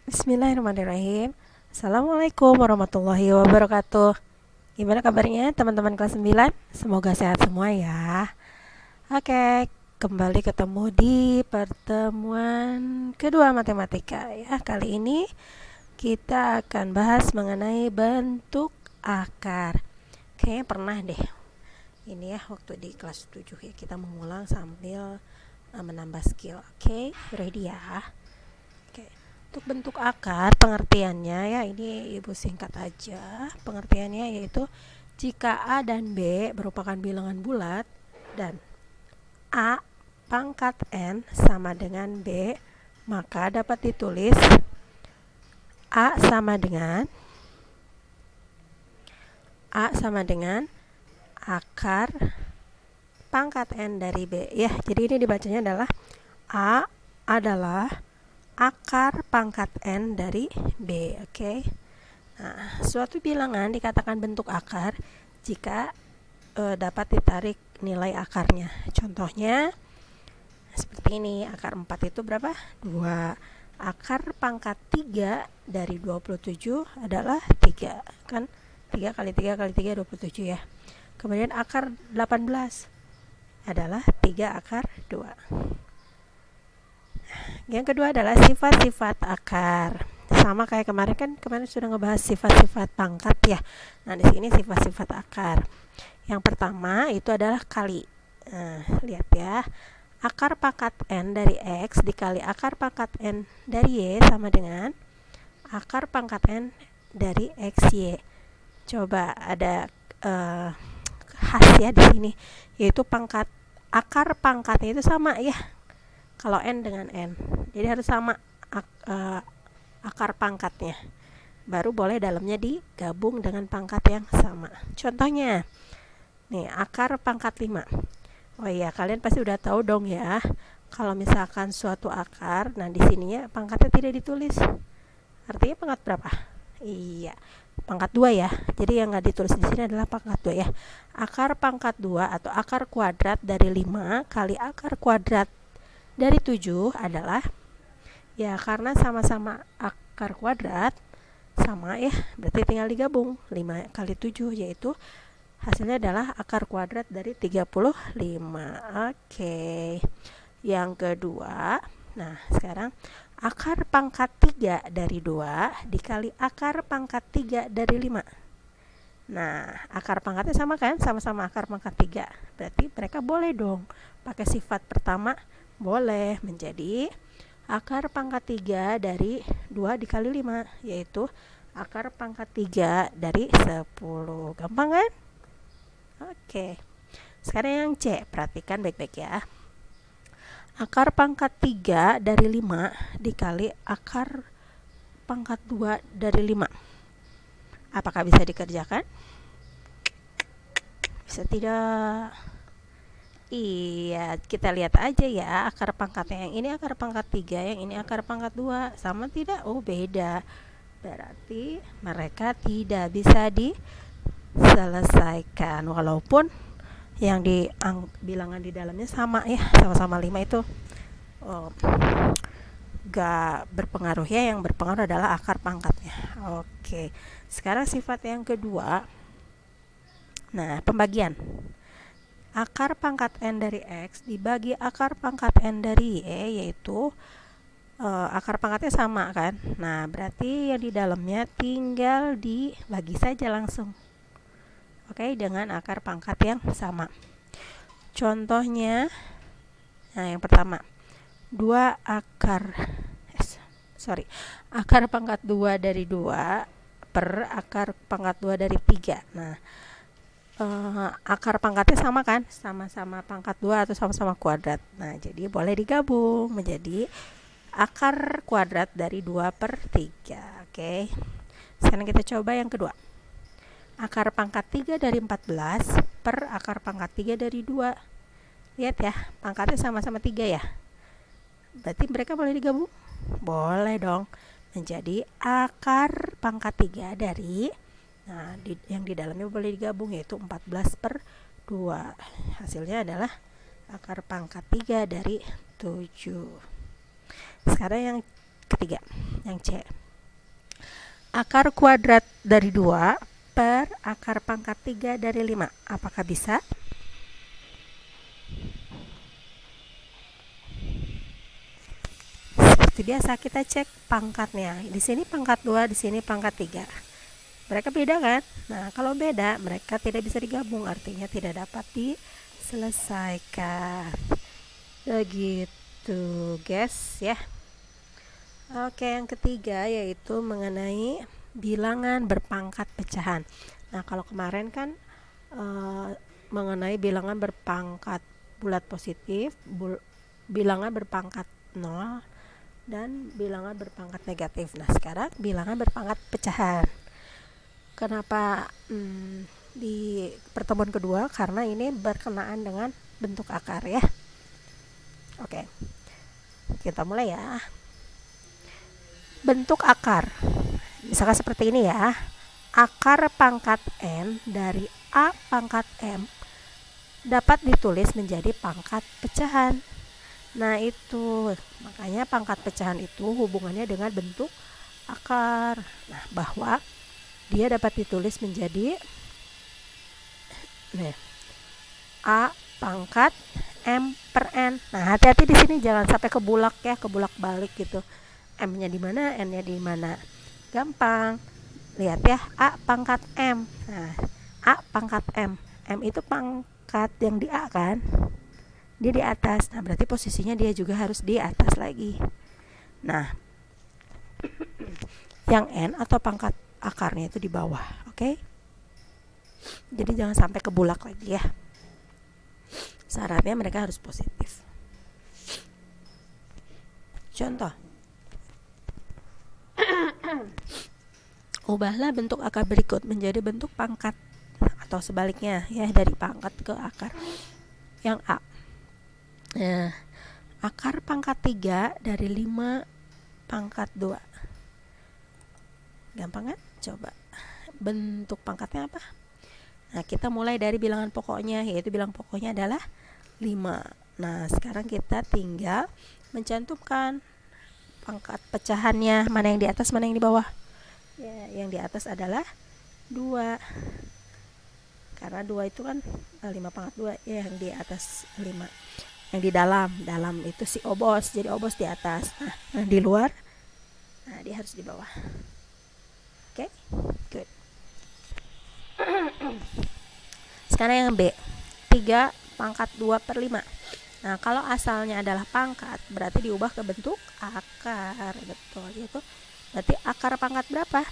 Bismillahirrahmanirrahim. Assalamualaikum warahmatullahi wabarakatuh. Gimana kabarnya teman-teman kelas 9? Semoga sehat semua ya. Oke, kembali ketemu di pertemuan kedua matematika ya. Kali ini kita akan bahas mengenai bentuk akar. Kayaknya pernah deh. Ini ya waktu di kelas 7 ya, kita mengulang sambil menambah skill. Oke, ready ya? Oke. Untuk bentuk akar, pengertiannya ya, ini Ibu singkat aja. Pengertiannya yaitu jika A dan B merupakan bilangan bulat dan A pangkat N sama dengan B, maka dapat ditulis A sama dengan akar pangkat N dari B. Ya, jadi ini dibacanya adalah A adalah akar pangkat N dari B. Oke. Nah, suatu bilangan dikatakan bentuk akar jika dapat ditarik nilai akarnya. Contohnya seperti ini, akar 4 itu berapa? 2. Akar pangkat 3 dari 27 adalah 3. Kan 3 kali 3 kali 3 27 ya. Kemudian akar 18 adalah 3 akar 2. Yang kedua adalah sifat-sifat akar. Sama kayak kemarin sudah ngebahas sifat-sifat pangkat ya. Nah, di sini sifat-sifat akar. Yang pertama itu adalah kali. Lihat ya. Akar pangkat N dari X dikali akar pangkat N dari Y sama dengan akar pangkat N dari XY. Coba ada khas ya di sini, yaitu akar pangkatnya itu sama ya. Kalau N dengan N, jadi harus sama akar pangkatnya, baru boleh dalamnya digabung dengan pangkat yang sama. Contohnya nih, akar pangkat 5. Oh iya, kalian pasti udah tahu dong ya, kalau misalkan suatu akar, nah di sininya pangkatnya tidak ditulis, artinya pangkat berapa? Iya, pangkat 2 ya. Jadi yang nggak ditulis di sini adalah pangkat 2 ya. Akar pangkat 2 atau akar kuadrat dari 5 kali akar kuadrat dari 7 adalah, ya karena sama-sama akar kuadrat sama ya, berarti tinggal digabung 5 kali 7, yaitu hasilnya adalah akar kuadrat dari 35. Oke. Yang kedua, nah sekarang akar pangkat 3 dari 2 dikali akar pangkat 3 dari 5. Nah, akar pangkatnya sama kan? Sama-sama akar pangkat 3. Berarti mereka boleh dong pakai sifat pertama, boleh menjadi akar pangkat 3 dari 2 dikali 5, yaitu akar pangkat 3 dari 10. Gampang kan? Oke. Sekarang yang C, perhatikan baik-baik ya. Akar pangkat 3 dari 5 dikali akar pangkat 2 dari 5. Apakah bisa dikerjakan? Bisa tidak? Iya, kita lihat aja ya, akar pangkatnya yang ini akar pangkat 3, yang ini akar pangkat 2. Sama tidak? Oh, beda. Berarti mereka tidak bisa diselesaikan, walaupun yang bilangan di dalamnya sama ya, sama-sama 5 itu gak berpengaruh ya. Yang berpengaruh adalah akar pangkatnya. Oke, sekarang sifat yang kedua. Nah, pembagian. Akar pangkat N dari X dibagi akar pangkat N dari Y, yaitu akar pangkatnya sama kan. Nah, berarti yang di dalamnya tinggal dibagi saja langsung. Oke, dengan akar pangkat yang sama. Contohnya, nah yang pertama, akar pangkat 2 dari 2 per akar pangkat 2 dari 3. Nah, akar pangkatnya sama kan? Sama-sama pangkat 2 atau sama-sama kuadrat. Nah, jadi boleh digabung menjadi akar kuadrat dari 2 per 3. Oke. Sekarang kita coba yang kedua. Akar pangkat 3 dari 14 per akar pangkat 3 dari 2. Lihat ya, pangkatnya sama-sama 3 ya. Berarti mereka boleh digabung? Boleh dong. Menjadi akar pangkat 3 dari, nah yang di dalamnya boleh digabung, yaitu 14 per 2. Hasilnya adalah akar pangkat 3 dari 7. Sekarang yang ketiga, yang C. Akar kuadrat dari 2 per akar pangkat 3 dari 5. Apakah bisa? Seperti biasa kita cek pangkatnya. Di sini pangkat 2, di sini pangkat 3. Mereka beda kan? Nah, kalau beda, mereka tidak bisa digabung, artinya tidak dapat diselesaikan. Begitu, guys, ya. Oke, yang ketiga yaitu mengenai bilangan berpangkat pecahan. Nah, kalau kemarin kan mengenai bilangan berpangkat bulat positif, bilangan berpangkat 0, dan bilangan berpangkat negatif. Nah, sekarang bilangan berpangkat pecahan. Kenapa di pertemuan kedua? Karena ini berkenaan dengan bentuk akar, ya. Oke, kita mulai ya. Bentuk akar, misalkan seperti ini ya. Akar pangkat N dari A pangkat M dapat ditulis menjadi pangkat pecahan. Nah, itu makanya pangkat pecahan itu hubungannya dengan bentuk akar. Nah, bahwa dia dapat ditulis menjadi A pangkat M per N. Nah, hati-hati di sini jangan sampai kebulak ya, kebulak balik gitu. M-nya di mana, N-nya di mana. Gampang. Lihat ya, A pangkat M. Nah, A pangkat M. M itu pangkat yang di A kan? Dia di atas. Nah, berarti posisinya dia juga harus di atas lagi. Nah, yang N atau pangkat akarnya itu di bawah, oke? Jadi jangan sampai kebulak lagi ya. Syaratnya mereka harus positif. Contoh. Ubahlah bentuk akar berikut menjadi bentuk pangkat atau sebaliknya ya, dari pangkat ke akar. Yang A. Nah, akar pangkat 3 dari 5 pangkat 2. Gampang kan? Coba. Bentuk pangkatnya apa? Nah, kita mulai dari bilangan pokoknya, yaitu bilangan pokoknya adalah 5. Nah, sekarang kita tinggal mencantumkan pangkat pecahannya, mana yang di atas, mana yang di bawah. Ya, yang di atas adalah 2. Karena 2 itu kan 5 pangkat 2 ya, yang di atas 5. Yang di dalam itu si obos, jadi obos di atas. Nah, yang di luar, nah dia harus di bawah. Oke, good. Sekarang yang B, 3 pangkat 2 per 5. Nah, kalau asalnya adalah pangkat, berarti diubah ke bentuk akar. Betul, gitu. Berarti akar pangkat berapa?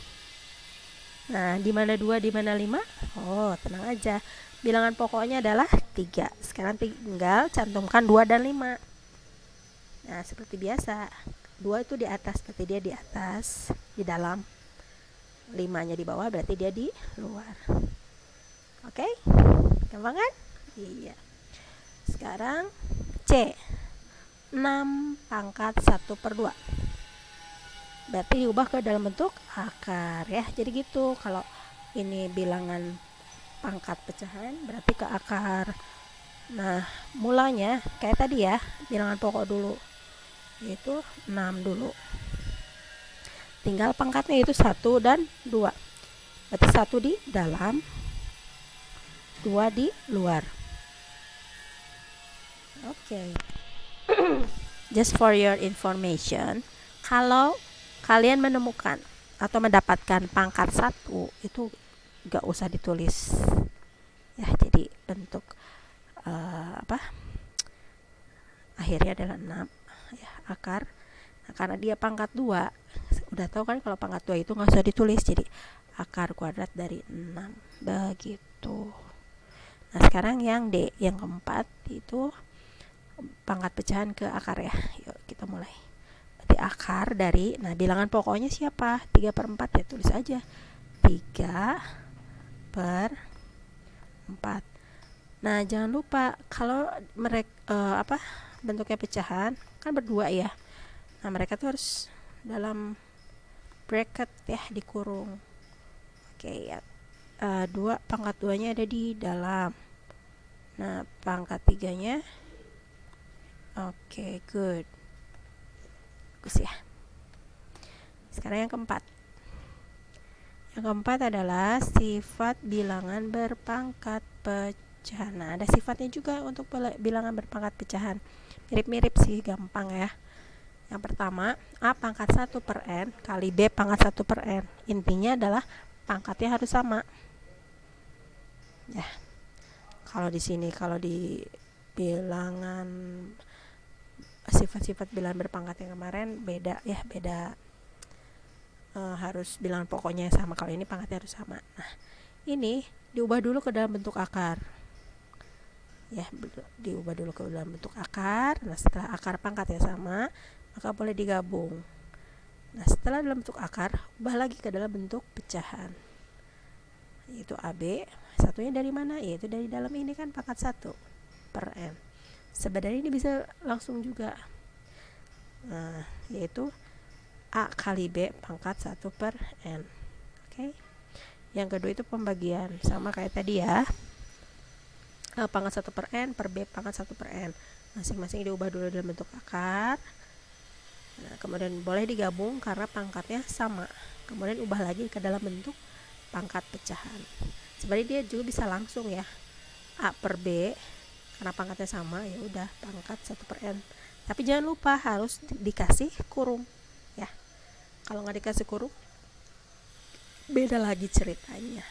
Nah, di mana 2, di mana 5? Oh, tenang aja. Bilangan pokoknya adalah 3. Sekarang tinggal cantumkan 2 dan 5. Nah, seperti biasa. 2 itu di atas, berarti dia di atas, di dalam. 5-nya di bawah, berarti dia di luar. Oke? Gampang kan? Iya. Sekarang C. 6 pangkat 1 per 2. Berarti diubah ke dalam bentuk akar ya. Jadi gitu, kalau ini bilangan pangkat pecahan berarti ke akar. Nah, mulanya kayak tadi ya, bilangan pokok dulu, yaitu 6 dulu. Tinggal pangkatnya itu 1 dan 2. Berarti 1 di dalam, 2 di luar. Oke. Just for your information, kalau kalian menemukan atau mendapatkan pangkat 1, itu gak usah ditulis ya, jadi bentuk akhirnya adalah 6 ya, akar. Nah, karena dia pangkat 2, udah tahu kan kalau pangkat 2 itu gak usah ditulis, jadi akar kuadrat dari 6. Begitu. Nah, sekarang yang D, yang keempat itu pangkat pecahan ke akar ya. Yuk kita mulai. Berarti akar dari, nah bilangan pokoknya siapa? 3 per 4 ya, tulis aja 3 per 4. Nah, jangan lupa kalau mereka bentuknya pecahan kan berdua ya. Nah, mereka tuh harus dalam bracket ya, dikurung. Oke ya. 2 pangkat 2-nya ada di dalam. Nah, pangkat 3-nya oke, good. Bagus ya. Sekarang yang keempat. Yang keempat adalah sifat bilangan berpangkat pecahan. Nah, ada sifatnya juga untuk bilangan berpangkat pecahan. Mirip-mirip sih, gampang ya. Yang pertama, A pangkat 1 per N kali B pangkat 1 per N. Intinya adalah pangkatnya harus sama. Ya. Kalau di sini, kalau di bilangan sifat-sifat bilangan berpangkat yang kemarin beda ya, beda. Harus bilangan pokoknya sama. Kalau ini pangkatnya harus sama. Nah, ini diubah dulu ke dalam bentuk akar. Ya, diubah dulu ke dalam bentuk akar. Nah, setelah akar pangkatnya sama, maka boleh digabung. Nah, setelah dalam bentuk akar, ubah lagi ke dalam bentuk pecahan. Yaitu AB, satunya dari mana? Yaitu dari dalam ini kan pangkat 1 per N. Sebenarnya ini bisa langsung juga. Nah, yaitu A kali B pangkat 1 per N. Oke. Yang kedua itu pembagian, sama kayak tadi ya. A pangkat 1 per N per B pangkat 1 per N. Masing-masing diubah dulu dalam bentuk akar. Nah, kemudian boleh digabung karena pangkatnya sama. Kemudian ubah lagi ke dalam bentuk pangkat pecahan. Sebenarnya dia juga bisa langsung ya. A per B karena pangkatnya sama, ya udah pangkat 1 per N. Tapi jangan lupa harus dikasih kurung ya. Kalau nggak dikasih kurung, beda lagi ceritanya.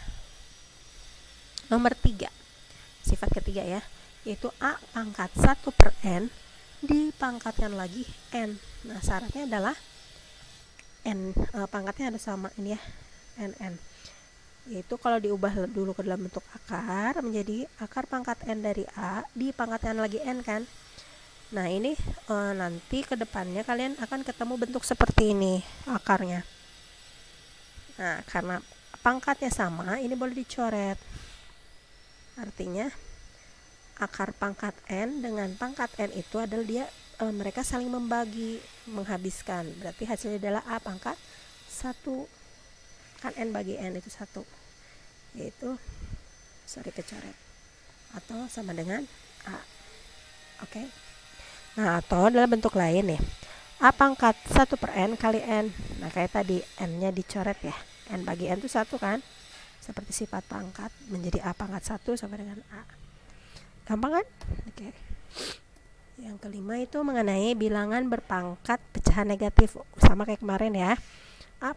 Nomor 3, sifat ketiga ya, yaitu A pangkat 1 per N dipangkatkan lagi N. Nah, syaratnya adalah N, pangkatnya harus sama ini ya, NN. Yaitu kalau diubah dulu ke dalam bentuk akar menjadi akar pangkat N dari A dipangkatkan lagi N kan. Nah, ini nanti ke depannya kalian akan ketemu bentuk seperti ini akarnya. Nah, karena pangkatnya sama, ini boleh dicoret. Artinya akar pangkat N dengan pangkat N itu adalah dia mereka saling membagi, menghabiskan. Berarti hasilnya adalah A pangkat 1. Kan N bagi N itu 1. Yaitu kecoret. Atau sama dengan A. Oke. Nah, atau dalam bentuk lain nih, A pangkat 1 per N kali N. Nah, kayak tadi N-nya dicoret ya. N bagi N itu 1 kan. Seperti sifat pangkat menjadi A pangkat 1 sama dengan A. Gampang kan? Oke. Yang kelima itu mengenai bilangan berpangkat pecahan negatif. Sama kayak kemarin ya. A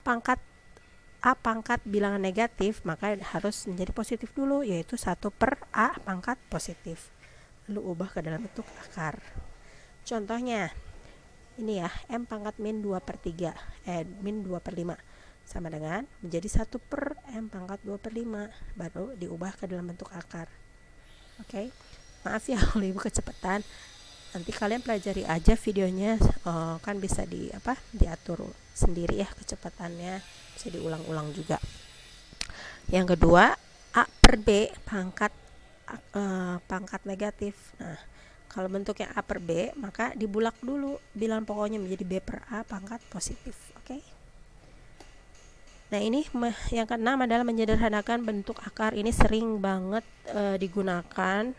pangkat bilangan negatif, maka harus menjadi positif dulu, yaitu 1 per A pangkat positif. Lalu ubah ke dalam bentuk akar. Contohnya ini ya, M pangkat min 2 per 3 min 2 per 5 sama dengan menjadi 1 per M pangkat 2 per 5, baru diubah ke dalam bentuk akar. Oke. Maaf ya kalau ibu kecepatan, nanti kalian pelajari aja videonya, kan bisa diatur sendiri ya kecepatannya, bisa diulang-ulang juga. Yang kedua, A per B pangkat negatif. Nah, kalau bentuknya A per B, maka dibulak dulu bilangan pokoknya menjadi B per A pangkat positif. Oke. Nah, ini yang keenam adalah menyederhanakan bentuk akar. Ini sering banget digunakan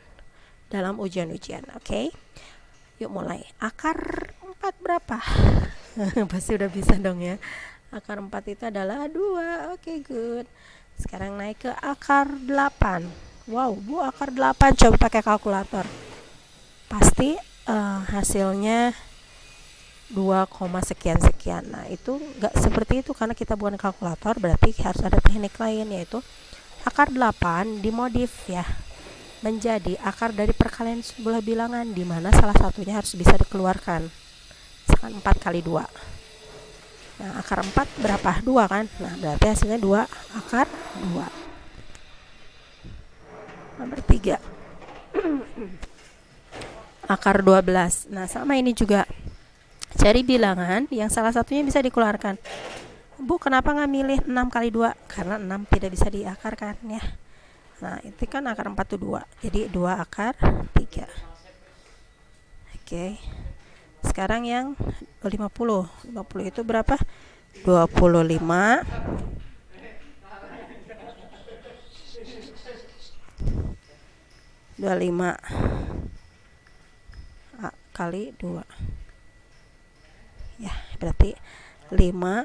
dalam ujian-ujian. Oke. Yuk mulai. Akar 4 berapa? Pasti udah bisa dong ya. Akar 4 itu adalah 2. Oke, good. Sekarang naik ke akar 8. Wow, Bu, akar 8 coba pakai kalkulator. Pasti hasilnya 2, sekian. Nah, itu enggak seperti itu karena kita bukan kalkulator, berarti harus ada teknik lain, yaitu akar 8 dimodif ya menjadi akar dari perkalian sebuah bilangan, di mana salah satunya harus bisa dikeluarkan. Misalkan 4 kali 2. Nah, akar 4 berapa? 2 kan? Nah, berarti hasilnya 2 akar 2. Nomor 3. Akar 12. Nah, sama ini juga. Cari bilangan yang salah satunya bisa dikeluarkan. Bu, kenapa nggak milih 6 kali 2? Karena 6 tidak bisa diakarkan ya. Nah, itu kan akar 4 itu 2. Jadi 2 akar 3. Oke. Sekarang yang 50. 50 itu berapa? 25 A kali 2. Ya, berarti 5